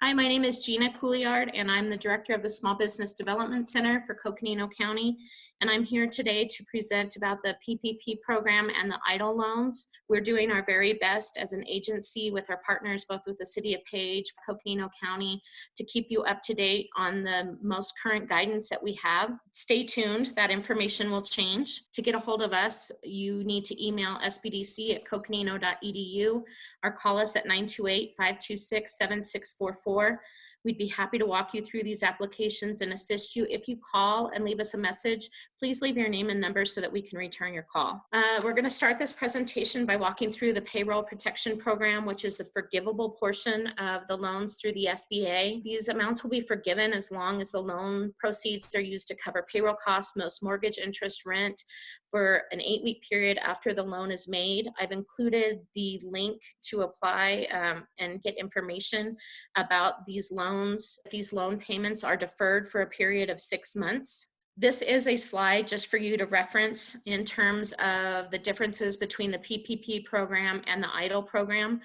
Hi, my name is Gina Couliard, and I'm the Director of the Small Business Development Center for Coconino County. And I'm here today to present about the PPP program and the EIDL loans. We're doing our very best as an agency with our partners, both with the City of Page, Coconino County, to keep you up to date on the most current guidance that we have. Stay tuned, that information will change. To get a hold of us, you need to email sbdc@coconino.edu or call us at 928-526-7644. We'd be happy to walk you through these applications and assist you. If you call and leave us a message, please leave your name and number so that we can return your call. We're going to start this presentation by walking through the Payroll Protection Program, which is the forgivable portion of the loans through the SBA. These amounts will be forgiven as long as the loan proceeds are used to cover payroll costs, most mortgage, interest, rent, for an 8-week period after the loan is made. I've included the link to apply and get information about these loans. These loan payments are deferred for a period of 6 months. This is a slide just for you to reference in terms of the differences between the PPP program and the EIDL program.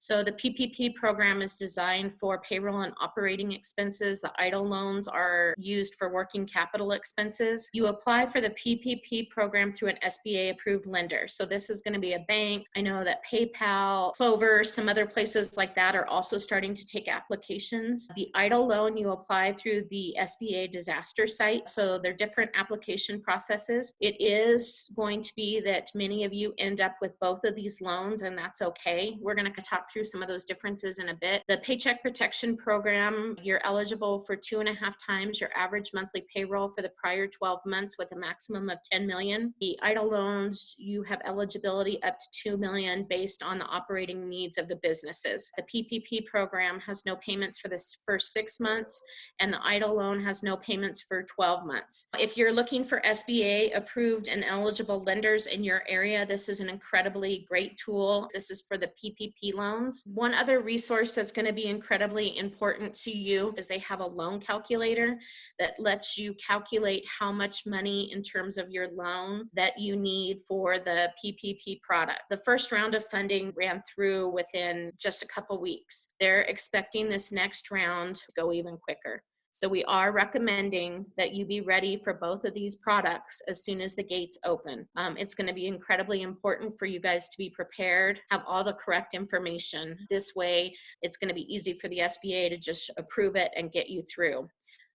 So the PPP program is designed for payroll and operating expenses. The EIDL loans are used for working capital expenses. You apply for the PPP program through an SBA approved lender. So this is going to be a bank. I know that PayPal, Clover, some other places like that are also starting to take applications. The EIDL loan you apply through the SBA disaster site. So they're different application processes. It is going to be that many of you end up with both of these loans, and that's okay. We're going to talk through some of those differences in a bit. The Paycheck Protection Program, you're eligible for 2.5 times your average monthly payroll for the prior 12 months with a maximum of 10 million. The EIDL loans, you have eligibility up to 2 million based on the operating needs of the businesses. The PPP program has no payments for the first 6 months, and the EIDL loan has no payments for 12 months. If you're looking for SBA approved and eligible lenders in your area, this is an incredibly great tool. This is for the PPP loan. One other resource that's going to be incredibly important to you is they have a loan calculator that lets you calculate how much money in terms of your loan that you need for the PPP product. The first round of funding ran through within just a couple weeks. They're expecting this next round to go even quicker. So we are recommending that you be ready for both of these products as soon as the gates open. It's going to be incredibly important for you guys to be prepared, have all the correct information. This way, it's going to be easy for the SBA to just approve it and get you through.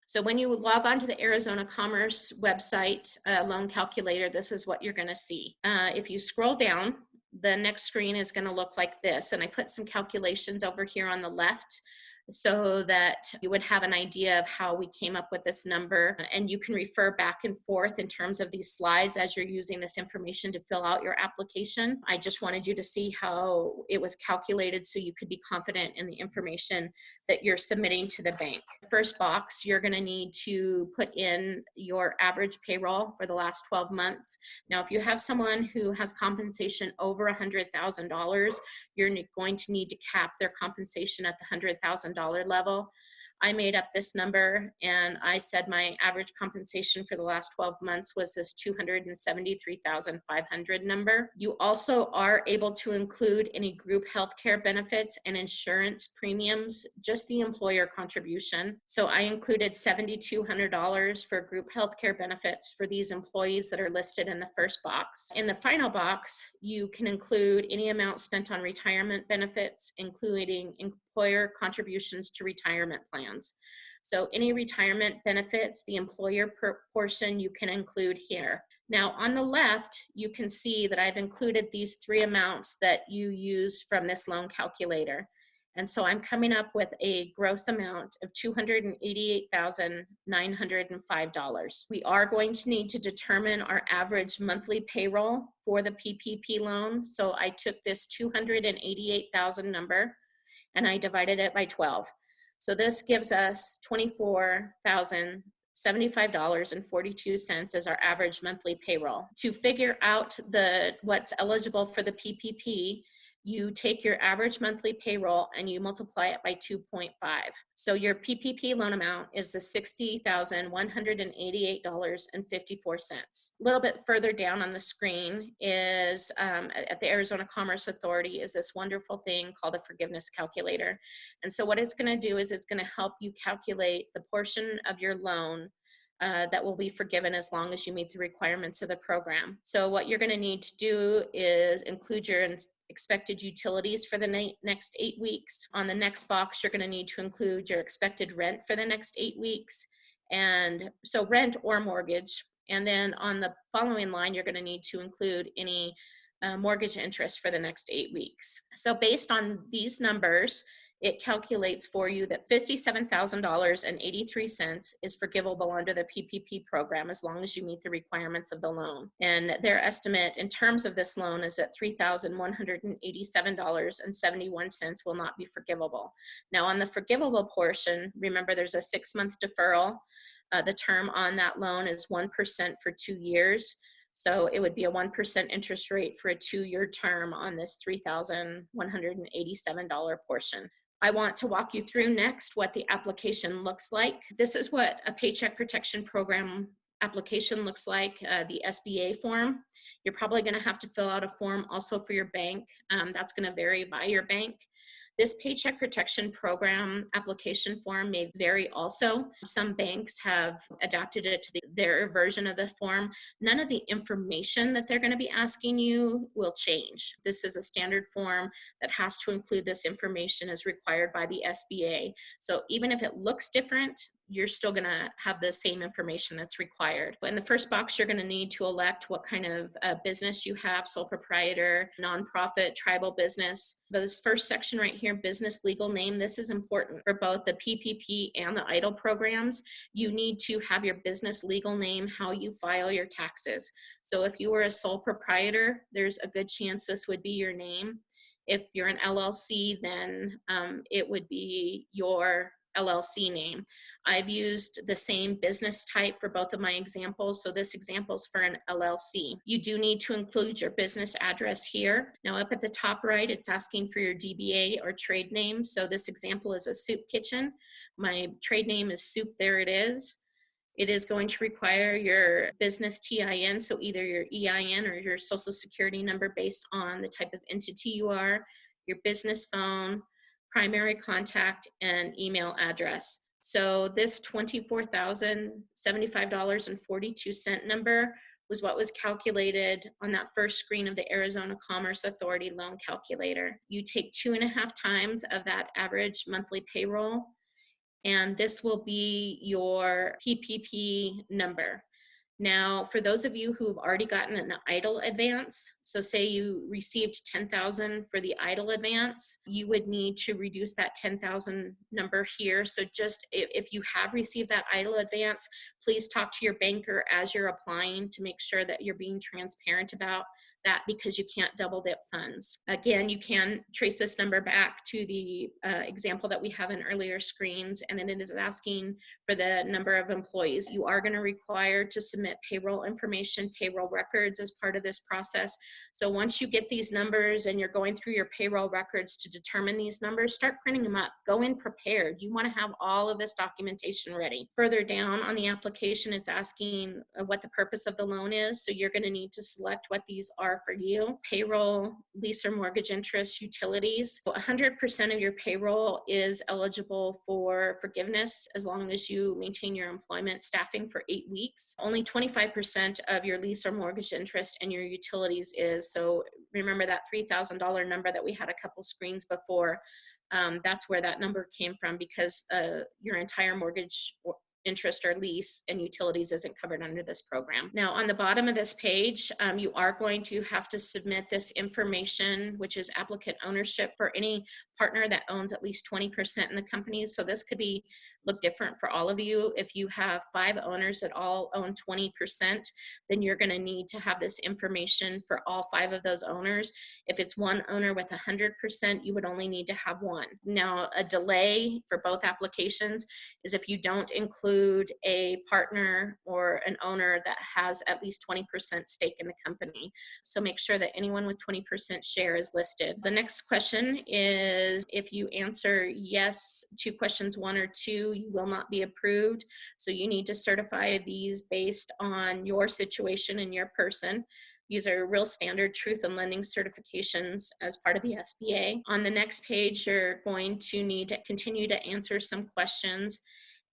So when you log on to the Arizona Commerce website loan calculator, this is what you're going to see. If you scroll down, the next screen is going to look like this. And I put some calculations over here on the left, so that you would have an idea of how we came up with this number. And you can refer back and forth in terms of these slides as you're using this information to fill out your application. I just wanted you to see how it was calculated so you could be confident in the information that you're submitting to the bank. The first box, you're going to need to put in your average payroll for the last 12 months. Now, if you have someone who has compensation over $100,000, you're going to need to cap their compensation at the $100,000 level. I made up this number and I said my average compensation for the last 12 months was this $273,500 number. You also are able to include any group healthcare benefits and insurance premiums, just the employer contribution. So I included $7,200 for group healthcare benefits for these employees that are listed in the first box. In the final box, you can include any amount spent on retirement benefits, including employer contributions to retirement plans. So any retirement benefits, the employer portion you can include here. Now on the left, you can see that I've included these 3 amounts that you use from this loan calculator. And so I'm coming up with a gross amount of $288,905. We are going to need to determine our average monthly payroll for the PPP loan. So I took this 288,000 number and I divided it by 12. So this gives us $24,075.42 as our average monthly payroll. To figure out what's eligible for the PPP, you take your average monthly payroll and you multiply it by 2.5. So your PPP loan amount is the $60,188.54. A little bit further down on the screen is at the Arizona Commerce Authority is this wonderful thing called a forgiveness calculator. And so what it's going to do is it's going to help you calculate the portion of your loan that will be forgiven as long as you meet the requirements of the program. So what you're going to need to do is include your expected utilities for the next 8 weeks. On the next box, you're going to need to include your expected rent for the next 8 weeks. And so rent or mortgage. And then on the following line, you're going to need to include any mortgage interest for the next 8 weeks. So based on these numbers, it calculates for you that $57,000.83 is forgivable under the PPP program as long as you meet the requirements of the loan. And their estimate in terms of this loan is that $3,187.71 will not be forgivable. Now on the forgivable portion, remember there's a 6-month deferral. The term on that loan is 1% for 2 years. So it would be a 1% interest rate for a 2-year term on this $3,187 portion. I want to walk you through next what the application looks like. This is what a Paycheck Protection Program application looks like, the SBA form. You're probably going to have to fill out a form also for your bank. That's going to vary by your bank. This Paycheck Protection Program application form may vary also. Some banks have adapted it to their version of the form. None of the information that they're going to be asking you will change. This is a standard form that has to include this information as required by the SBA. So even if it looks different, you're still going to have the same information that's required. In the first box, you're going to need to elect what kind of business you have, sole proprietor, nonprofit, tribal business. This first section right here, business legal name, this is important for both the PPP and the EIDL programs. You need to have your business legal name, how you file your taxes. So if you were a sole proprietor, there's a good chance this would be your name. If you're an LLC, then it would be your LLC name. I've used the same business type for both of my examples. So this example is for an LLC. You do need to include your business address here. Now up at the top right, it's asking for your DBA or trade name. So this example is a soup kitchen. My trade name is Soup, there it is. It is going to require your business TIN, so either your EIN or your social security number based on the type of entity you are, your business phone, primary contact, and email address. So this $24,075.42 number was what was calculated on that first screen of the Arizona Commerce Authority loan calculator. You take 2.5 times of that average monthly payroll, and this will be your PPP number. Now, for those of you who've already gotten an EIDL advance, so say you received $10,000 for the EIDL advance, you would need to reduce that $10,000 number here. So just if you have received that EIDL advance, please talk to your banker as you're applying to make sure that you're being transparent about that, because you can't double dip funds. Again, you can trace this number back to the example that we have in earlier screens, and then it is asking for the number of employees. You are going to require to submit payroll information, payroll records as part of this process. So once you get these numbers and you're going through your payroll records to determine these numbers, start printing them up. Go in prepared. You want to have all of this documentation ready. Further down on the application, it's asking what the purpose of the loan is. So you're going to need to select what these are for you: payroll, lease or mortgage interest, utilities. 100% of your payroll is eligible for forgiveness as long as you maintain your employment staffing for 8 weeks. Only 25% of your lease or mortgage interest and your utilities is. So remember that $3,000 number that we had a couple screens before. That's where that number came from, because your entire mortgage interest or lease and utilities isn't covered under this program. Now on the bottom of this page, you are going to have to submit this information, which is applicant ownership, for any partner that owns at least 20% in the company. So this could look different for all of you. If you have 5 owners that all own 20%, then you're going to need to have this information for all 5 of those owners. If it's one owner with 100%, you would only need to have one. Now, a delay for both applications is if you don't include a partner or an owner that has at least 20% stake in the company. So make sure that anyone with 20% share is listed. The next question is, if you answer yes to questions 1 or 2, you will not be approved. So you need to certify these based on your situation and your person. These are real standard truth and lending certifications as part of the SBA. On the next page, you're going to need to continue to answer some questions,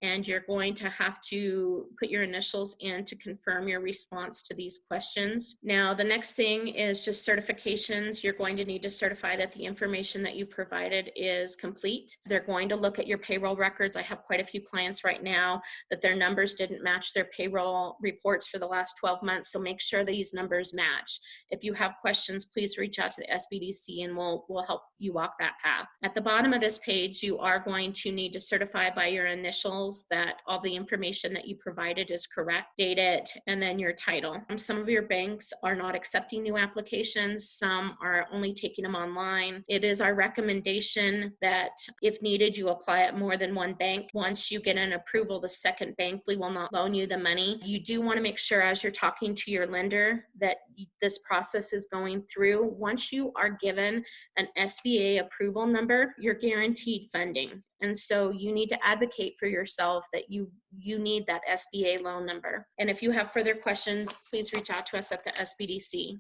and you're going to have to put your initials in to confirm your response to these questions. Now, the next thing is just certifications. You're going to need to certify that the information that you've provided is complete. They're going to look at your payroll records. I have quite a few clients right now that their numbers didn't match their payroll reports for the last 12 months, so make sure these numbers match. If you have questions, please reach out to the SBDC and we'll help you walk that path. At the bottom of this page, you are going to need to certify by your initials that all the information that you provided is correct, date it, and then your title. Some of your banks are not accepting new applications. Some are only taking them online. It is our recommendation that if needed, you apply at more than one bank. Once you get an approval, the second bank will not loan you the money. You do want to make sure as you're talking to your lender that this process is going through. Once you are given an SBA approval number, you're guaranteed funding. And so you need to advocate for yourself that you need that SBA loan number. And if you have further questions, please reach out to us at the SBDC.